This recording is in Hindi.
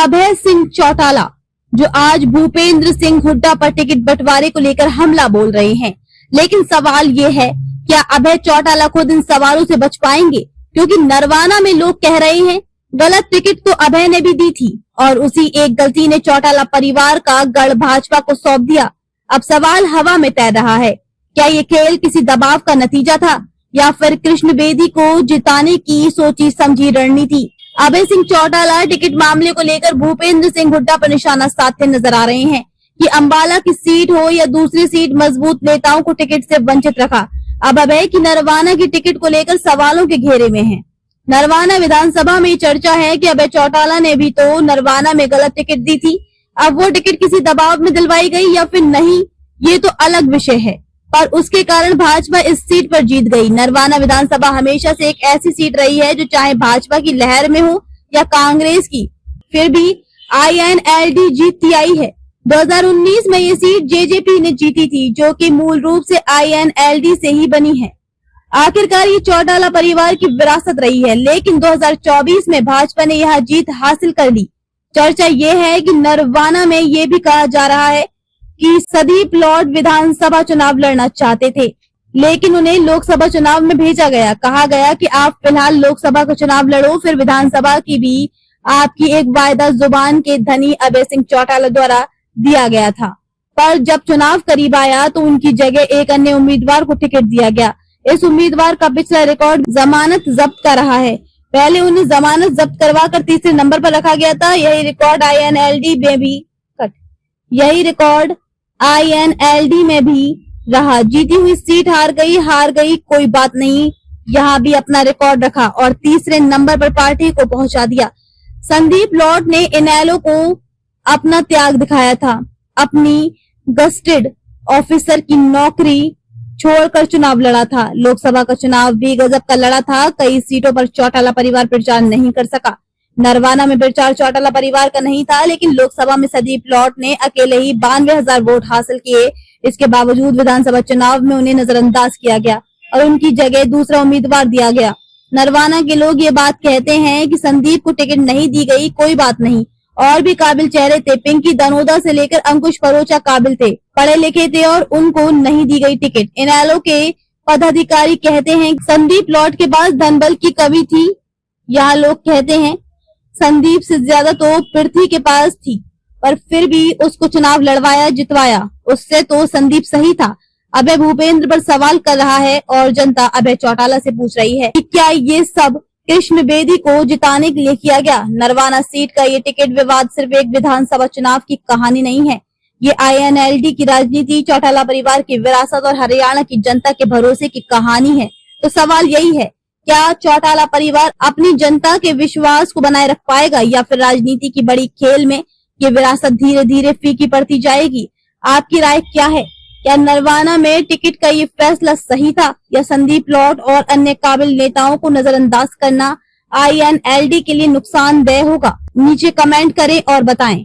अभय सिंह चौटाला जो आज भूपेंद्र सिंह हुड्डा पर टिकट बंटवारे को लेकर हमला बोल रहे हैं। लेकिन सवाल ये है, क्या अभय चौटाला खुद इन सवालों से बच पाएंगे? क्योंकि नरवाना में लोग कह रहे हैं गलत टिकट तो अभय ने भी दी थी और उसी एक गलती ने चौटाला परिवार का गढ़ भाजपा को सौंप दिया। अब सवाल हवा में तैर रहा है, क्या ये खेल किसी दबाव का नतीजा था या फिर कृष्ण बेदी को जिताने की सोची समझी रणनीति? अभय सिंह चौटाला टिकट मामले को लेकर भूपेंद्र सिंह हुड्डा पर निशाना साधते नजर आ रहे हैं कि अंबाला की सीट हो या दूसरी सीट, मजबूत नेताओं को टिकट से वंचित रखा। अब अभय की नरवाना की टिकट को लेकर सवालों के घेरे में है। नरवाना विधानसभा में चर्चा है कि अभय चौटाला ने भी तो नरवाना में गलत टिकट दी थी। अब वो टिकट किसी दबाव में दिलवाई गई या फिर नहीं, ये तो अलग विषय है, पर उसके कारण भाजपा इस सीट पर जीत गई। नरवाना विधानसभा हमेशा से एक ऐसी सीट रही है जो चाहे भाजपा की लहर में हो या कांग्रेस की, फिर भी INLD जीतती आई है। 2019 में ये सीट JJP ने जीती थी, जो कि मूल रूप से INLD से ही बनी है। आखिरकार ये चौटाला परिवार की विरासत रही है, लेकिन 2024 में भाजपा ने यह जीत हासिल कर ली। चर्चा ये है कि नरवाना में ये भी कहा जा रहा है कि संदीप लॉर्ड विधानसभा चुनाव लड़ना चाहते थे, लेकिन उन्हें लोकसभा चुनाव में भेजा गया। कहा गया कि आप फिलहाल लोकसभा का चुनाव लड़ो, फिर विधानसभा की भी आपकी एक वायदा जुबान के धनी अभय सिंह चौटाला द्वारा दिया गया था, पर जब चुनाव करीब आया तो उनकी जगह एक अन्य उम्मीदवार को टिकट दिया गया। इस उम्मीदवार का पिछला रिकॉर्ड जमानत जब्त का रहा है। पहले उन्हें जमानत जब्त करवा कर तीसरे नंबर पर रखा गया था। यही रिकॉर्ड INLD में भी रहा। जीती हुई सीट हार गई कोई बात नहीं, यहाँ भी अपना रिकॉर्ड रखा और तीसरे नंबर पर पार्टी को पहुंचा दिया। संदीप लॉर्ड ने इनेलो को अपना त्याग दिखाया था, अपनी गस्टेड ऑफिसर की नौकरी छोड़कर चुनाव लड़ा था। लोकसभा का चुनाव भी गजब का लड़ा था। कई सीटों पर चौटाला परिवार प्रचार नहीं कर सका। नरवाना में प्रचार चौटाला परिवार का नहीं था, लेकिन लोकसभा में संदीप लॉर्ड ने अकेले ही 92,000 वोट हासिल किए। इसके बावजूद विधानसभा चुनाव में उन्हें नजरअंदाज किया गया और उनकी जगह दूसरा उम्मीदवार दिया गया। नरवाना के लोग ये बात कहते हैं कि संदीप को टिकट नहीं दी गई, कोई बात नहीं, और भी काबिल चेहरे थे। पिंकी दनोदा से लेकर अंकुश परोचा काबिल थे, पढ़े लिखे थे और उनको नहीं दी गई टिकट। इनेलो के पदाधिकारी कहते हैं संदीप लॉर्ड के पास धनबल की कमी थी। यहाँ लोग कहते हैं संदीप से ज्यादा तो पृथ्वी के पास थी, पर फिर भी उसको चुनाव लड़वाया, जितवाया। उससे तो संदीप सही था। अभय भूपेंद्र पर सवाल कर रहा है और जनता अभय चौटाला से पूछ रही है कि क्या ये सब कृष्ण बेदी को जिताने के लिए किया गया? नरवाना सीट का ये टिकट विवाद सिर्फ एक विधानसभा चुनाव की कहानी नहीं है, ये INLD की राजनीति, चौटाला परिवार की विरासत और हरियाणा की जनता के भरोसे की कहानी है। तो सवाल यही है, क्या चौटाला परिवार अपनी जनता के विश्वास को बनाए रख पाएगा या फिर राजनीति की बड़ी खेल में ये विरासत धीरे धीरे फीकी पड़ती जाएगी? आपकी राय क्या है? क्या नरवाना में टिकट का ये फैसला सही था या संदीप लॉर्ड और अन्य काबिल नेताओं को नजरअंदाज करना INLD के लिए नुकसानदेह होगा? नीचे कमेंट करें और बताएं।